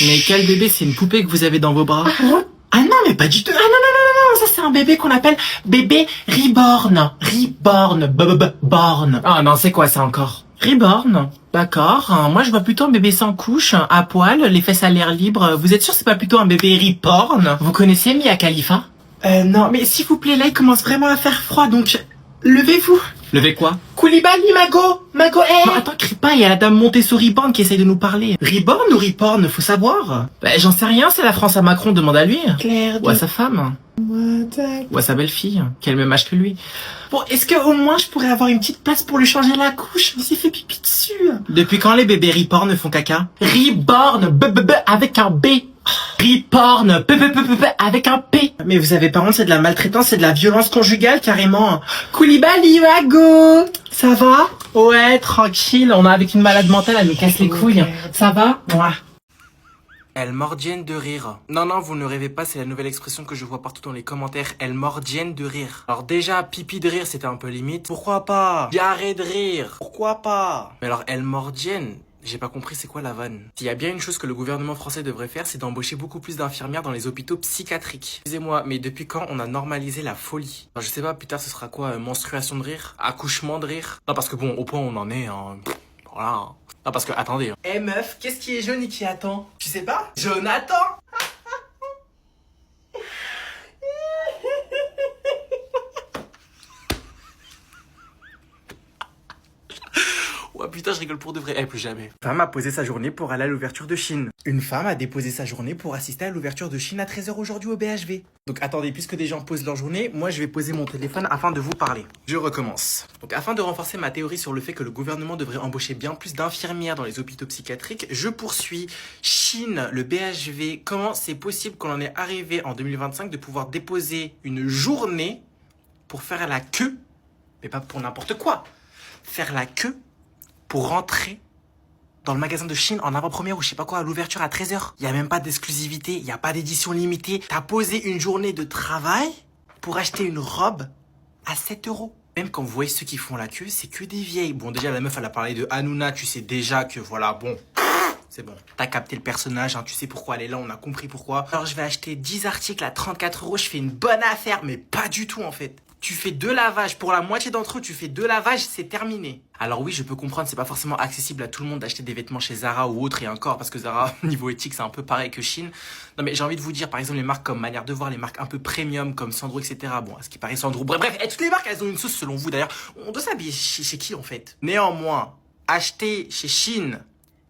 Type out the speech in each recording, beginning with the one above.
Mais quel bébé, c'est une poupée que vous avez dans vos bras? Ah non, mais pas du tout. Ah non, non, non, non, non, ça c'est un bébé qu'on appelle bébé reborn. Reborn, born. Ah non, c'est quoi ça encore? Reborn, d'accord. Moi je vois plutôt un bébé sans couche, à poil, les fesses à l'air libre. Vous êtes sûr que c'est pas plutôt un bébé reborn? Vous connaissez Mia Khalifa? Non, mais s'il vous plaît, là il commence vraiment à faire froid, donc levez-vous. Levez quoi? Koulibaly, Mago, hey. Non, attends, crie pas, il y a la dame Montessori Born qui essaye de nous parler. Reborn ou Reporn, faut savoir. Bah, j'en sais rien, c'est la France à Macron, demande à lui. Claire ou à sa femme. Ou à sa belle-fille, qui a le même âge que lui. Bon, est-ce que au moins je pourrais avoir une petite place pour lui changer la couche? Il s'est fait pipi dessus. Depuis quand les bébés Reborn font caca? Reborn, avec un B. Reporn, avec un P. Mais vous avez pas honte, c'est de la maltraitance, c'est de la violence conjugale carrément. Koulibaly, Mago, ça va? Ouais, tranquille, on est avec une malade mentale, elle me casse les couilles. Ça va? Ouais. Elle mordienne de rire. Non, non, vous ne rêvez pas, c'est la nouvelle expression que je vois partout dans les commentaires. Elle mordienne de rire. Alors déjà, pipi de rire, c'était un peu limite. Pourquoi pas? Diarrhée de rire. Pourquoi pas? Mais alors, elle mordienne, j'ai pas compris c'est quoi la vanne. S'il y a bien une chose que le gouvernement français devrait faire, c'est d'embaucher beaucoup plus d'infirmières dans les hôpitaux psychiatriques. Excusez-moi, mais depuis quand on a normalisé la folie? Alors, je sais pas, plus tard ce sera quoi? Menstruation de rire? Accouchement de rire? Non, parce que bon, au point où on en est, hein, voilà. Non, parce que, attendez. Eh meuf, qu'est-ce qui est jaune et qui attend? Tu sais pas? Jonathan! Ouais, putain, je rigole pour de vrai. Eh, plus jamais. Une femme a posé sa journée pour aller à l'ouverture de Chine. Une femme a déposé sa journée pour assister à l'ouverture de Chine à 13h aujourd'hui au BHV. Donc attendez, puisque des gens posent leur journée, moi je vais poser mon téléphone afin de vous parler. Je recommence. Donc afin de renforcer ma théorie sur le fait que le gouvernement devrait embaucher bien plus d'infirmières dans les hôpitaux psychiatriques, je poursuis. Chine, le BHV, comment c'est possible qu'on en est arrivé en 2025 de pouvoir déposer une journée pour faire la queue, mais pas pour n'importe quoi, faire la queue pour rentrer dans le magasin de Chine en avant-première ou je sais pas quoi à l'ouverture à 13h. Il y a même pas d'exclusivité, il y a pas d'édition limitée. T'as posé une journée de travail pour acheter une robe à 7 €. Même quand vous voyez ceux qui font la queue, c'est que des vieilles. Bon, déjà la meuf elle a parlé de Hanouna, tu sais déjà que voilà, bon, c'est bon. T'as capté le personnage, hein, tu sais pourquoi elle est là, on a compris pourquoi. Alors je vais acheter 10 articles à 34 €, je fais une bonne affaire, mais pas du tout en fait. Tu fais 2 lavages, pour la moitié d'entre eux, tu fais 2 lavages, c'est terminé. Alors oui, je peux comprendre, c'est pas forcément accessible à tout le monde d'acheter des vêtements chez Zara ou autre, et encore, parce que Zara, niveau éthique, c'est un peu pareil que Chine. Non mais j'ai envie de vous dire, par exemple, les marques comme Manière de Voir, les marques un peu premium, comme Sandro, etc. Bon, à ce qui paraît Sandro, bref, et toutes les marques, elles ont une sauce selon vous d'ailleurs. On doit s'habiller chez qui en fait? Néanmoins, acheter chez Chine,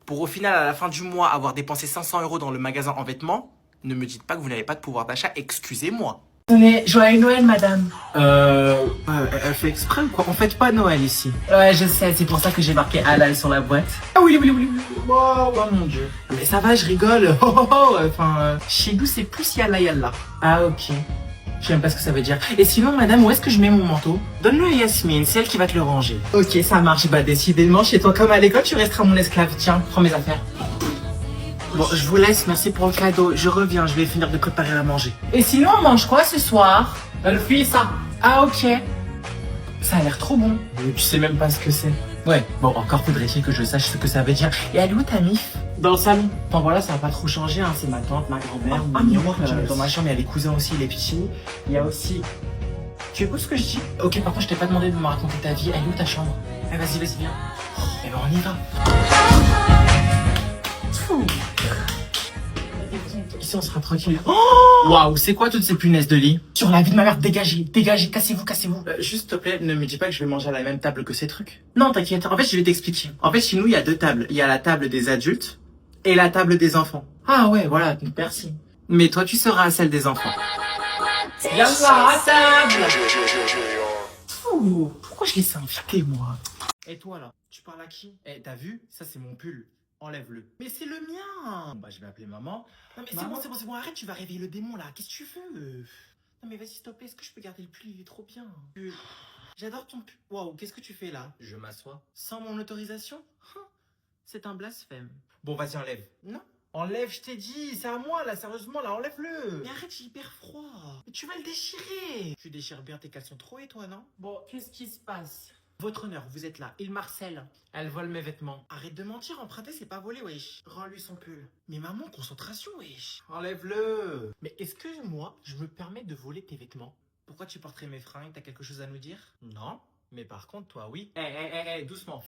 pour au final, à la fin du mois, avoir dépensé 500 € dans le magasin en vêtements, ne me dites pas que vous n'avez pas de pouvoir d'achat, excusez-moi. Joyeux Noël, madame. Elle fait exprès ou quoi? On fête pas Noël ici. Ouais, je sais, c'est pour ça que j'ai marqué halal sur la boîte. Ah oui, oui, oui, oui. Oh mon dieu. Mais ça va, je rigole. Oh, oh, oh. Enfin, chez nous, c'est plus yalla yalla. Ah, ok. Je sais même pas ce que ça veut dire. Et sinon, madame, où est-ce que je mets mon manteau? Donne-le à Yasmine, c'est elle qui va te le ranger. Ok, ça marche. Bah, décidément, chez toi comme à l'école, tu resteras mon esclave. Tiens, prends mes affaires. Bon, je vous laisse, merci pour le cadeau. Je reviens, je vais finir de préparer à manger. Et sinon, on mange quoi ce soir? Le ça. Ah, ok. Ça a l'air trop bon. Mais tu sais même pas ce que c'est. Ouais, bon, encore faudrait-il que je sache ce que ça veut dire. Et elle est où ta mif? Dans le salon. Enfin voilà, ça va pas trop changer, hein. C'est ma tante, ma grand-mère, dans ma chambre, il y a les cousins aussi, les petits. Il y a aussi... Tu écoutes ce que je dis? Ok, par contre, je t'ai pas demandé de me raconter ta vie. Elle est où ta chambre? Eh, vas-y, vas-y, viens. Eh ben, on y va. Ici on sera tranquille. Oh waouh, c'est quoi toutes ces punaises de lit? Sur la vie de ma mère, dégagez, dégagez, cassez-vous, cassez-vous. Juste s'il te plaît, ne me dis pas que je vais manger à la même table que ces trucs. Non, t'inquiète, en fait je vais t'expliquer. En fait chez nous il y a 2 tables. Il y a la table des adultes et la table des enfants. Ah ouais, voilà, merci. Mais toi tu seras à celle des enfants. Viens là, à table. Pourquoi je laisse inviter moi? Et toi là, tu parles à qui? Eh, t'as vu? Ça c'est mon pull. Enlève-le. Mais c'est le mien. Bah je vais appeler maman. Non mais c'est bon, arrête, tu vas réveiller le démon là. Qu'est-ce que tu veux? Non mais vas-y, s'il te plaît, est-ce que je peux garder le pull? Il est trop bien. J'adore ton pull. Waouh, qu'est-ce que tu fais là? Je m'assois. Sans mon autorisation? C'est un blasphème. Bon, vas-y, enlève. Non. Enlève, je t'ai dit, c'est à moi là, sérieusement là, enlève-le. Mais arrête, j'ai hyper froid. Mais tu vas le déchirer. Tu déchires bien tes caleçons trop et toi, non? Bon, qu'est-ce qui se passe? Votre honneur, vous êtes là. Il Marcel. Elle vole mes vêtements. Arrête de mentir, emprunter c'est pas voler, wesh. Rends-lui son pull. Mais maman, concentration, wesh. Enlève-le. Mais est-ce que moi, je me permets de voler tes vêtements? Pourquoi tu porterais mes fringues? T'as quelque chose à nous dire? Non. Mais par contre, toi, oui. Doucement.